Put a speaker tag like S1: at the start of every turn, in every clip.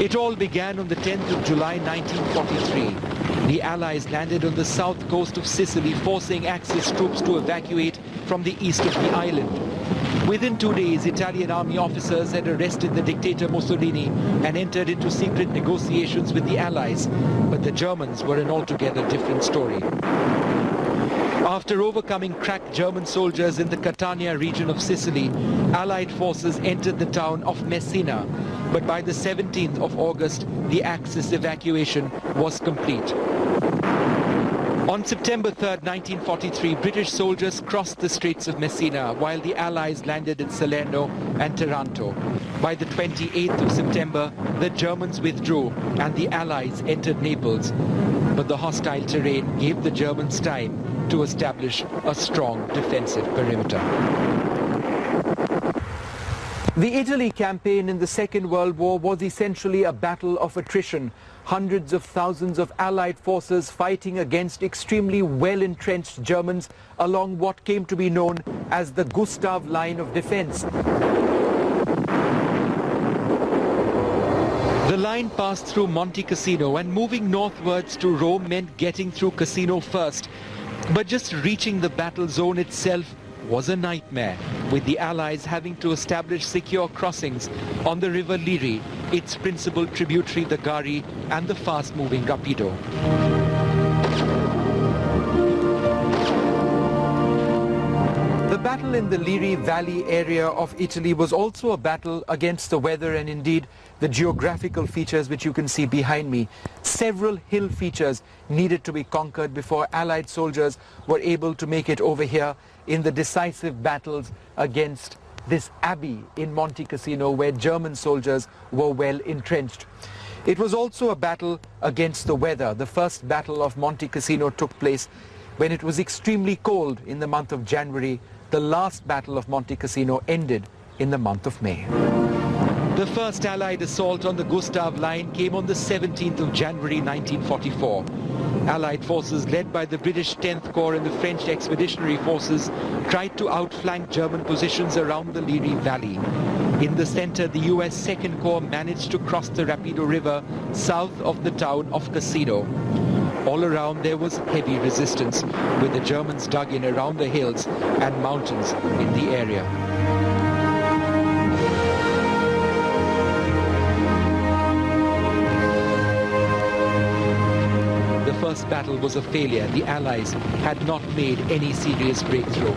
S1: It all began on the 10th of July 1943. The Allies landed on the south coast of Sicily, forcing Axis troops to evacuate from the east of the island. Within 2 days, Italian army officers had arrested the dictator Mussolini and entered into secret negotiations with the Allies. But the Germans were an altogether different story. After overcoming crack German soldiers in the Catania region of Sicily, Allied forces entered the town of Messina. But by the 17th of August, the Axis evacuation was complete. On September 3, 1943, British soldiers crossed the Straits of Messina while the Allies landed at Salerno and Taranto. By the 28th of September, the Germans withdrew and the Allies entered Naples. But the hostile terrain gave the Germans time to establish a strong defensive perimeter. The Italy campaign in the Second World War was essentially a battle of attrition. Hundreds of thousands of Allied forces fighting against extremely well-entrenched Germans along what came to be known as the Gustav Line of defense. The line passed through Monte Cassino, and moving northwards to Rome meant getting through Cassino first. But just reaching the battle zone itself was a nightmare, with the Allies having to establish secure crossings on the river Liri, its principal tributary the Gari, and the fast-moving Rapido. The battle in the Liri Valley area of Italy was also a battle against the weather and indeed the geographical features which you can see behind me. Several hill features needed to be conquered before Allied soldiers were able to make it over here in the decisive battles against this abbey in Monte Cassino where German soldiers were well entrenched. It was also a battle against the weather. The first battle of Monte Cassino took place when it was extremely cold in the month of January. The last battle of Monte Cassino ended in the month of May. The first Allied assault on the Gustav Line came on the 17th of January 1944. Allied forces led by the British 10th Corps and the French Expeditionary Forces tried to outflank German positions around the Liri Valley. In the center, the US 2nd Corps managed to cross the Rapido River south of the town of Cassino. All around there was heavy resistance, with the Germans dug in around the hills and mountains in the area. The first battle was a failure. The Allies had not made any serious breakthrough.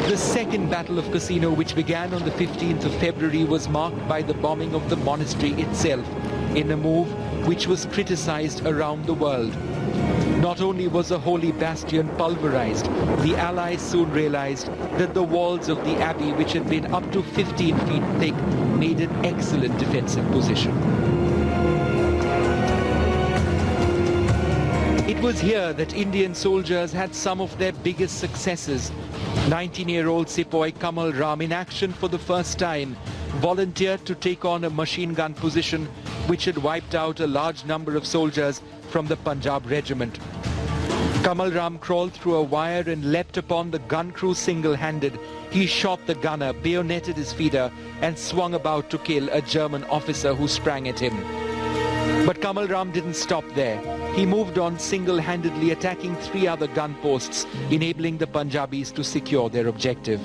S1: The second Battle of Cassino, which began on the 15th of February, was marked by the bombing of the monastery itself, in a move which was criticized around the world. Not only was the holy bastion pulverized, the Allies soon realized that the walls of the abbey, which had been up to 15 feet thick, made an excellent defensive position. It was here that Indian soldiers had some of their biggest successes. 19-year-old Sepoy Kamal Ram, in action for the first time, volunteered to take on a machine gun position which had wiped out a large number of soldiers from the Punjab regiment. Kamal Ram crawled through a wire and leapt upon the gun crew single-handed. He shot the gunner, bayoneted his feeder, and swung about to kill a German officer who sprang at him. But Kamal Ram didn't stop there. He moved on single-handedly, attacking 3 other gun posts, enabling the Punjabis to secure their objective.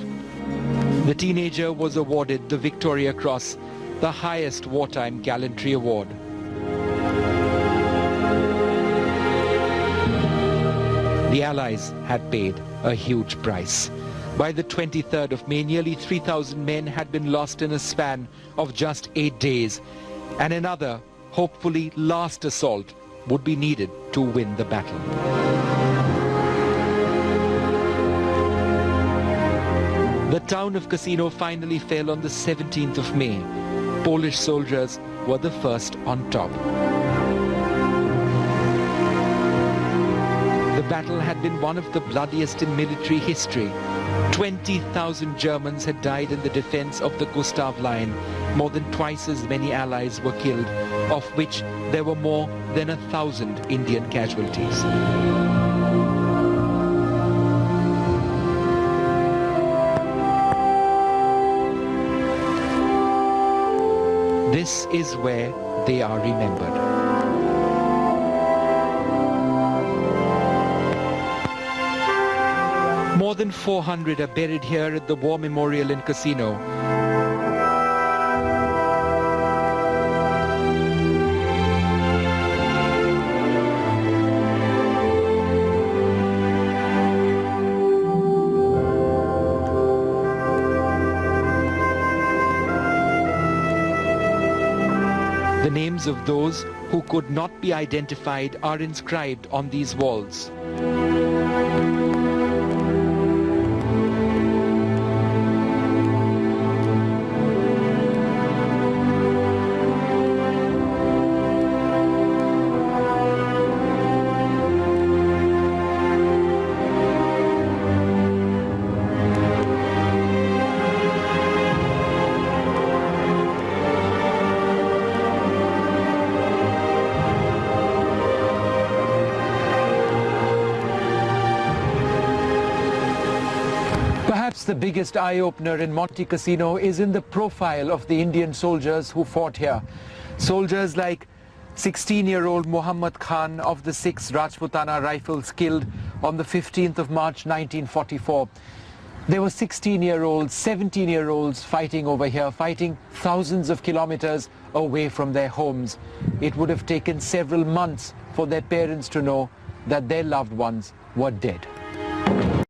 S1: The teenager was awarded the Victoria Cross, the highest wartime gallantry award. The Allies had paid a huge price. By the 23rd of May, nearly 3,000 men had been lost in a span of just 8 days, and another, hopefully last assault would be needed to win the battle. The town of Cassino finally fell on the 17th of May. Polish soldiers were the first on top. The battle had been one of the bloodiest in military history. 20,000 Germans had died in the defense of the Gustav Line. More than twice as many Allies were killed, of which there were more than 1,000 Indian casualties. This is where they are remembered. More than 400 are buried here at the War Memorial and Casino. The names of those who could not be identified are inscribed on these walls. Perhaps the biggest eye-opener in Monte Cassino is in the profile of the Indian soldiers who fought here. Soldiers like 16-year-old Muhammad Khan of the 6th Rajputana Rifles killed on the 15th of March 1944. There were 16-year-olds, 17-year-olds fighting over here, fighting thousands of kilometers away from their homes. It would have taken several months for their parents to know that their loved ones were dead.